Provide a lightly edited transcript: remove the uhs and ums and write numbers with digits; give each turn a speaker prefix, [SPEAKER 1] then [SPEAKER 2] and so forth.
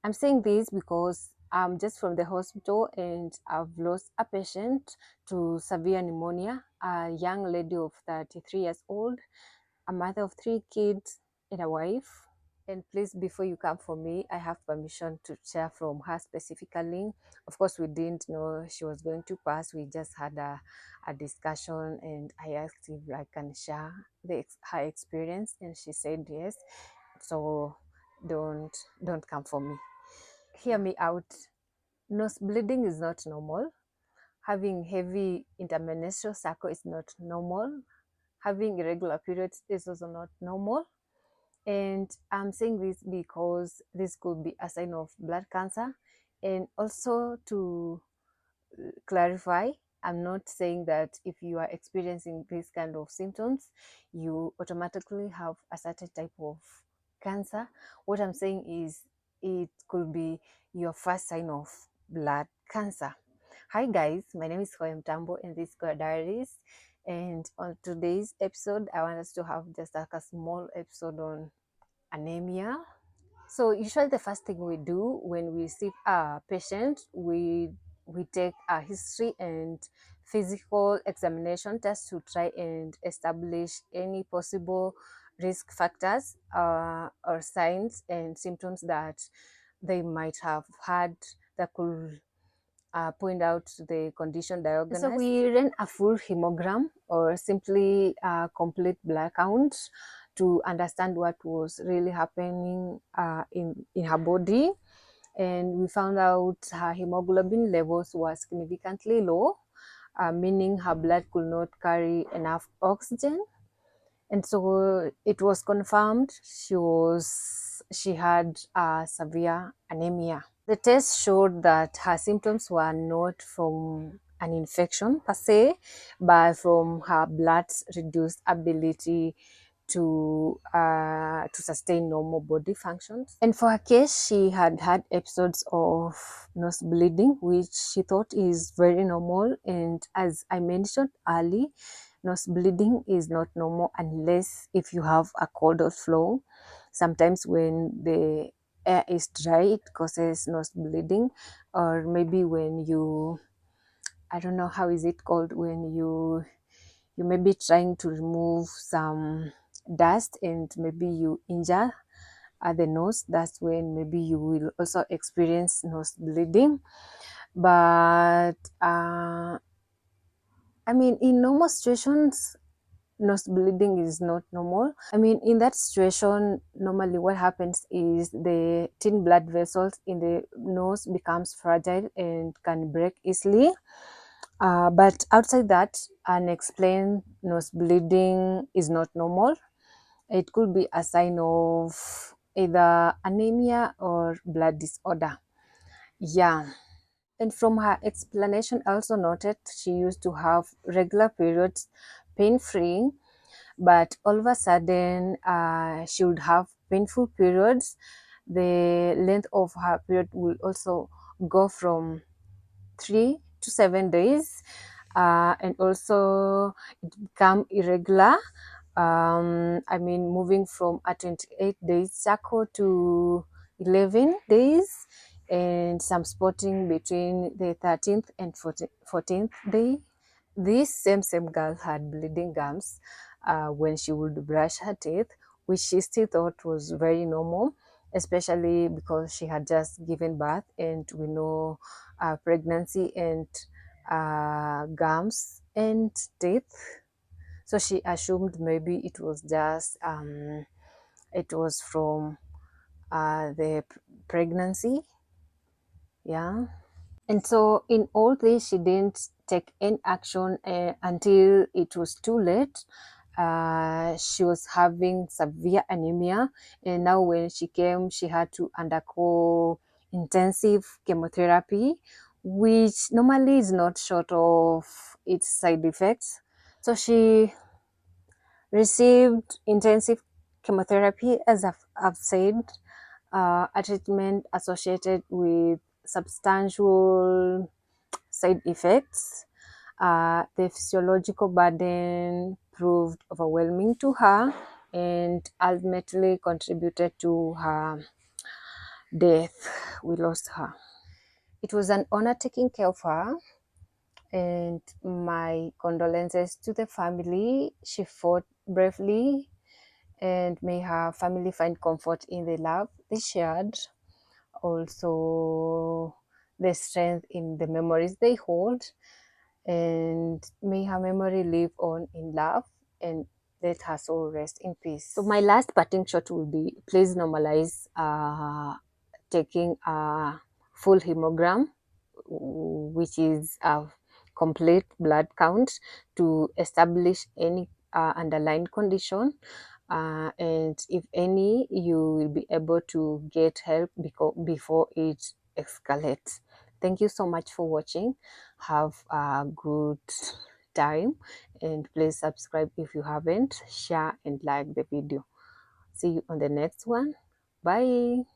[SPEAKER 1] I'm saying this because I'm just from the hospital and I've lost a patient to severe pneumonia, a young lady of 33 years old, a mother of 3 kids and a wife. And please, before you come for me, I have permission to share from her specifically. Of course, we didn't know she was going to pass. We just had a discussion, and I asked if I can share her experience, and she said yes. So don't come for me. Hear me out. Nose bleeding is not normal. Having heavy intermenstrual cycle is not normal. Having irregular periods is also not normal. And I'm saying this because this could be a sign of blood cancer. And also to clarify, I'm not saying that if you are experiencing this kind of symptoms, you automatically have a certain type of cancer. What I'm saying is it could be your first sign of blood cancer. Hi guys, my name is Hoyam Tambo and this is Koya Diaries. And on today's episode, I want us to have just like a small episode on anemia. So usually the first thing we do when we see a patient, we take a history and physical examination test to try and establish any possible risk factors or signs and symptoms that they might have had that could point out the condition diagnosed. So we ran a full hemogram or simply a complete blood count to understand what was really happening in her body. And we found out her hemoglobin levels were significantly low, meaning her blood could not carry enough oxygen. And so it was confirmed she had severe anemia. The test showed that her symptoms were not from an infection per se, but from her blood's reduced ability to sustain normal body functions. And for her case, she had had episodes of nose bleeding, which she thought is very normal. And as I mentioned early, nose bleeding is not normal unless if you have a cold or flu. Sometimes when the air is dry, it causes nose bleeding, or maybe when you, I don't know how is it called, when you may be trying to remove some dust and maybe you injure the nose. That's when maybe you will also experience nose bleeding. But I mean, in normal situations, nose bleeding is not normal. I mean, in that situation, normally what happens is the thin blood vessels in the nose becomes fragile and can break easily. But outside that, unexplained nose bleeding is not normal. It could be a sign of either anemia or blood disorder. Yeah. And from her explanation, I also noted she used to have regular periods, pain-free, but all of a sudden she would have painful periods. The length of her period will also go from 3 to 7 days, and also it become irregular. I mean, moving from a 28 days cycle to 11 days, and some spotting between the 13th and 14th day. This same girl had bleeding gums when she would brush her teeth, which she still thought was very normal, especially because she had just given birth, and we know pregnancy and gums and teeth. So she assumed maybe it was just it was from the pregnancy. Yeah. And so in all this, she didn't take any action until it was too late. She was having severe anemia, and now when she came, she had to undergo intensive chemotherapy, which normally is not short of its side effects. So she received intensive chemotherapy, as I've said, a treatment associated with substantial side effects. The physiological burden proved overwhelming to her and ultimately contributed to her death. we lost her. It was an honor taking care of her, and my condolences to the family. She fought bravely, and may her family find comfort in the love they shared, also the strength in the memories they hold, and may her memory live on in love, and let her soul rest in peace. So my last parting shot will be, please normalize taking a full hemogram, which is a complete blood count, to establish any underlying condition. And if any, you will be able to get help before it escalates. Thank you so much for watching. Have a good time, and please subscribe if you haven't. Share and like the video. See you on the next one. Bye.